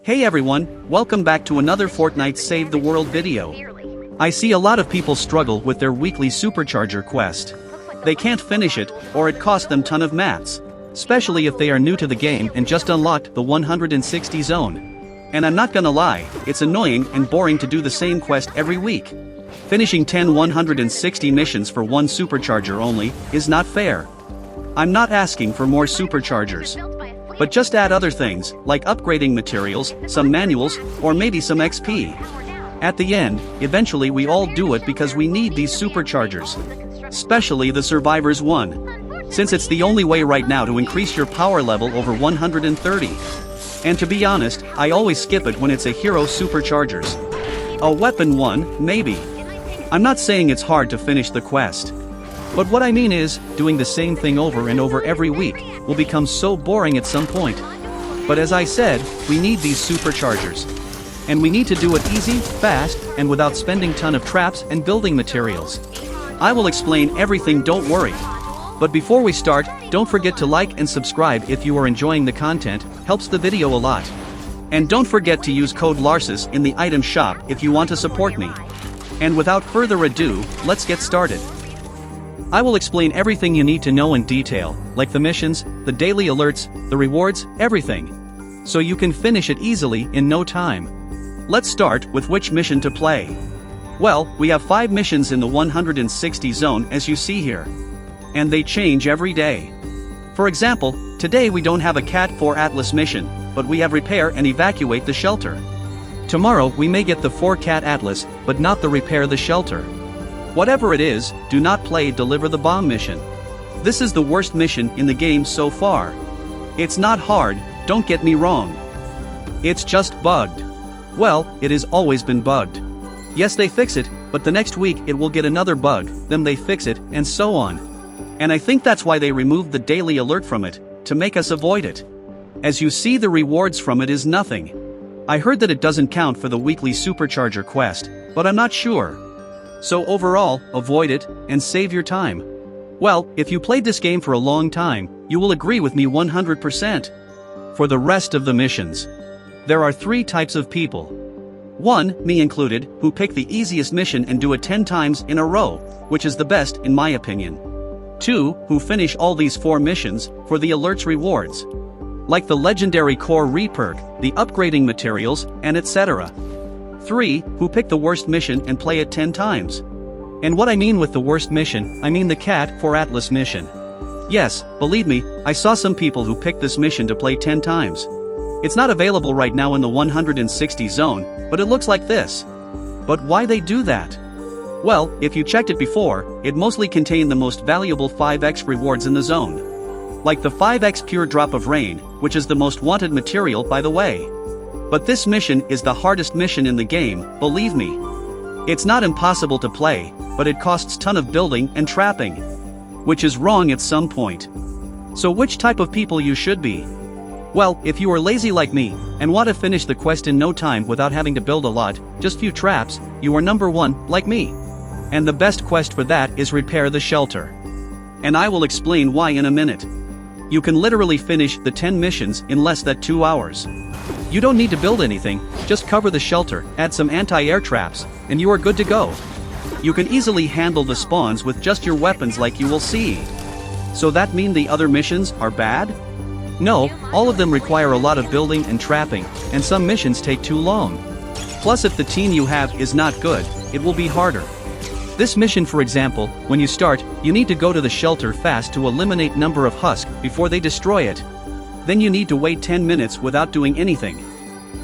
Hey everyone, welcome back to another Fortnite Save the World video. I see a lot of people struggle with their weekly Supercharger quest. They can't finish it, or it costs them ton of mats. Especially if they are new to the game and just unlocked the 160 zone. And I'm not gonna lie, it's annoying and boring to do the same quest every week. Finishing 10 160 missions for one Supercharger only is not fair. I'm not asking for more Superchargers. But just add other things, like upgrading materials, some manuals, or maybe some XP. At the end, eventually we all do it because we need these Superchargers. Especially the Survivors one. Since it's the only way right now to increase your power level over 130. And to be honest, I always skip it when it's a hero Superchargers. A weapon one, maybe. I'm not saying it's hard to finish the quest. But what I mean is, doing the same thing over and over every week will become so boring at some point. But as I said, we need these Superchargers. And we need to do it easy, fast, and without spending ton of traps and building materials. I will explain everything, don't worry. But before we start, don't forget to like and subscribe if you are enjoying the content, helps the video a lot. And don't forget to use code Larsis in the item shop if you want to support me. And without further ado, let's get started. I will explain everything you need to know in detail, like the missions, the daily alerts, the rewards, everything. So you can finish it easily in no time. Let's start with which mission to play. Well, we have 5 missions in the 160 zone as you see here. And they change every day. For example, today we don't have a Cat 4 Atlas mission, but we have Repair and Evacuate the Shelter. Tomorrow we may get the 4 Cat Atlas, but not the Repair the Shelter. Whatever it is, do not play Deliver the Bomb mission. This is the worst mission in the game so far. It's not hard, don't get me wrong. It's just bugged. Well, it has always been bugged. Yes, they fix it, but the next week it will get another bug, then they fix it, and so on. And I think that's why they removed the daily alert from it, to make us avoid it. As you see, the rewards from it is nothing. I heard that it doesn't count for the weekly Supercharger quest, but I'm not sure. So overall, avoid it, and save your time. Well, if you played this game for a long time, you will agree with me 100%. For the rest of the missions, there are 3 types of people. 1, me included, who pick the easiest mission and do it 10 times in a row, which is the best in my opinion. 2, who finish all these 4 missions, for the alerts rewards. Like the legendary core reperk, the upgrading materials, and etc. 3, who pick the worst mission and play it 10 times. And what I mean with the worst mission, I mean the Cat 4 Atlas mission. Yes, believe me, I saw some people who picked this mission to play 10 times. It's not available right now in the 160 zone, but it looks like this. But why they do that? Well, if you checked it before, it mostly contained the most valuable 5x rewards in the zone. Like the 5x Pure Drop of Rain, which is the most wanted material by the way. But this mission is the hardest mission in the game, believe me. It's not impossible to play, but it costs ton of building and trapping. Which is wrong at some point. So which type of people you should be? Well, if you are lazy like me, and want to finish the quest in no time without having to build a lot, just few traps, you are number 1, like me. And the best quest for that is Repair the Shelter. And I will explain why in a minute. You can literally finish the 10 missions in less than 2 hours. You don't need to build anything, just cover the shelter, add some anti-air traps, and you are good to go. You can easily handle the spawns with just your weapons like you will see. So that mean the other missions are bad? No, all of them require a lot of building and trapping, and some missions take too long. Plus if the team you have is not good, it will be harder. This mission for example, when you start, you need to go to the shelter fast to eliminate number of husks before they destroy it. Then you need to wait 10 minutes without doing anything.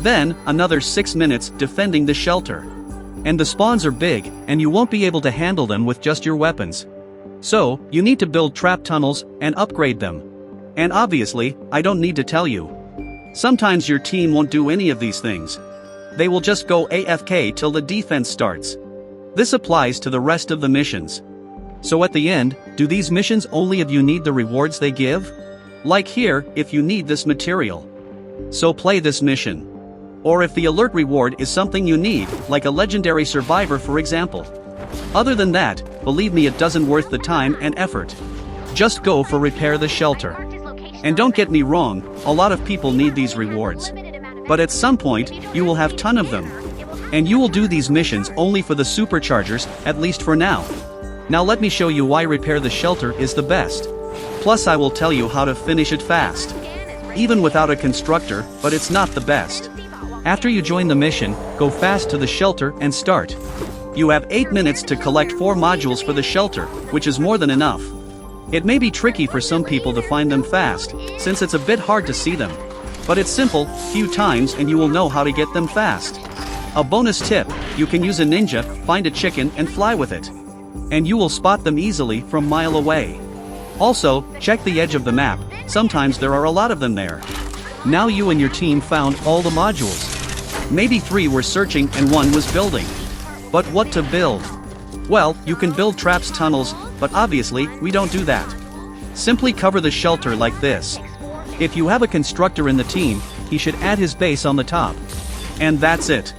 Then, another 6 minutes defending the shelter. And the spawns are big, and you won't be able to handle them with just your weapons. So, you need to build trap tunnels, and upgrade them. And obviously, I don't need to tell you. Sometimes your team won't do any of these things. They will just go AFK till the defense starts. This applies to the rest of the missions. So at the end, do these missions only if you need the rewards they give? Like here, if you need this material. So play this mission. Or if the alert reward is something you need, like a legendary survivor for example. Other than that, believe me, it doesn't worth the time and effort. Just go for Repair the Shelter. And don't get me wrong, a lot of people need these rewards. But at some point, you will have ton of them. And you will do these missions only for the superchargers, at least for now. Now let me show you why repair the shelter is the best. Plus I will tell you how to finish it fast. Even without a constructor, but it's not the best. After you join the mission, go fast to the shelter and start. You have 8 minutes to collect 4 modules for the shelter, which is more than enough. It may be tricky for some people to find them fast, since it's a bit hard to see them. But it's simple, few times and you will know how to get them fast. A bonus tip, you can use a ninja, find a chicken and fly with it. And you will spot them easily from a mile away. Also, check the edge of the map, sometimes there are a lot of them there. Now you and your team found all the modules. Maybe 3 were searching and 1 was building. But what to build? Well, you can build traps, tunnels, but obviously, we don't do that. Simply cover the shelter like this. If you have a constructor in the team, he should add his base on the top. And that's it.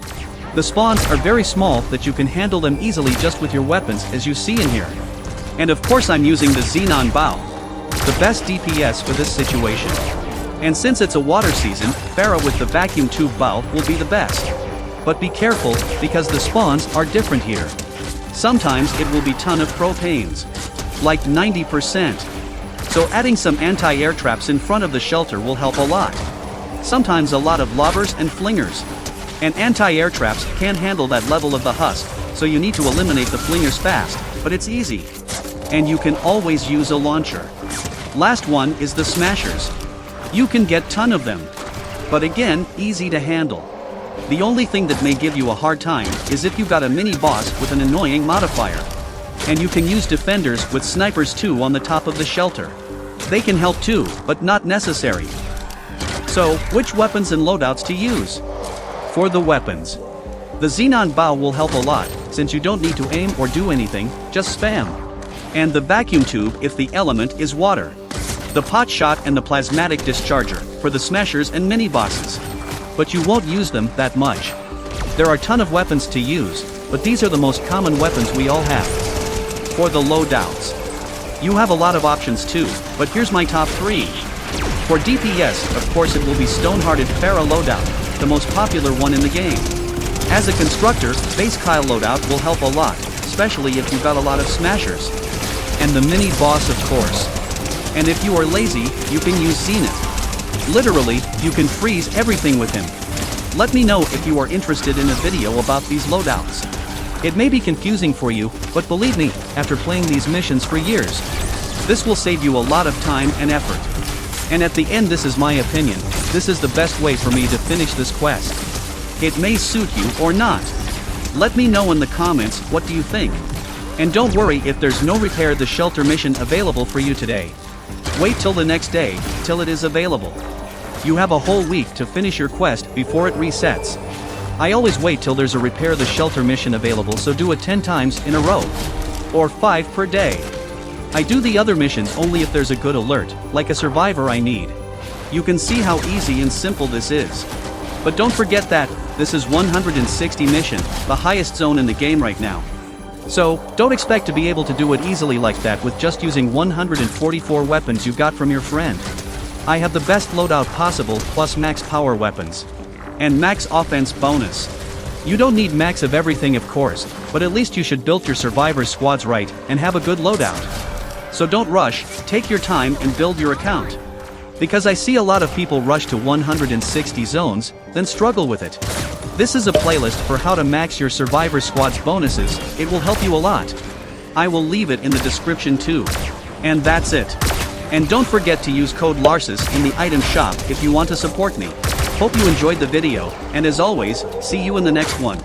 The spawns are very small that you can handle them easily just with your weapons as you see in here. And of course I'm using the Xenon bow. The best DPS for this situation. And since it's a water season, Farah with the vacuum tube bow will be the best. But be careful, because the spawns are different here. Sometimes it will be ton of propanes. Like 90%. So adding some anti-air traps in front of the shelter will help a lot. Sometimes a lot of lobbers and flingers. And anti-air traps can't handle that level of the husk, so you need to eliminate the flingers fast, but it's easy. And you can always use a launcher. Last one is the smashers. You can get ton of them. But again, easy to handle. The only thing that may give you a hard time is if you got a mini boss with an annoying modifier. And you can use defenders with snipers too on the top of the shelter. They can help too, but not necessary. So, which weapons and loadouts to use? For the weapons, the Xenon bow will help a lot, since you don't need to aim or do anything, just spam. And the vacuum tube if the element is water. The pot shot and the plasmatic discharger, for the smashers and mini bosses. But you won't use them that much. There are a ton of weapons to use, but these are the most common weapons we all have. For the loadouts, you have a lot of options too, but here's my top 3. For DPS, of course it will be Stonehearted Farah loadout, the most popular one in the game. As a constructor, base Kyle loadout will help a lot, especially if you've got a lot of smashers. And the mini boss of course. And if you are lazy, you can use Zenith. Literally, you can freeze everything with him. Let me know if you are interested in a video about these loadouts. It may be confusing for you, but believe me, after playing these missions for years, this will save you a lot of time and effort. And at the end, this is my opinion, this is the best way for me to finish this quest. It may suit you or not. Let me know in the comments what do you think. And don't worry if there's no repair the shelter mission available for you today. Wait till the next day, till it is available. You have a whole week to finish your quest before it resets. I always wait till there's a repair the shelter mission available, so do it 10 times in a row. Or 5 per day. I do the other missions only if there's a good alert, like a survivor I need. You can see how easy and simple this is. But don't forget that, this is 160 mission, the highest zone in the game right now. So, don't expect to be able to do it easily like that with just using 144 weapons you got from your friend. I have the best loadout possible plus max power weapons. And max offense bonus. You don't need max of everything of course, but at least you should build your survivor squads right and have a good loadout. So don't rush, take your time and build your account. Because I see a lot of people rush to 160 zones, then struggle with it. This is a playlist for how to max your survivor squad's bonuses, it will help you a lot. I will leave it in the description too. And that's it. And don't forget to use code Larsis in the item shop if you want to support me. Hope you enjoyed the video, and as always, see you in the next one.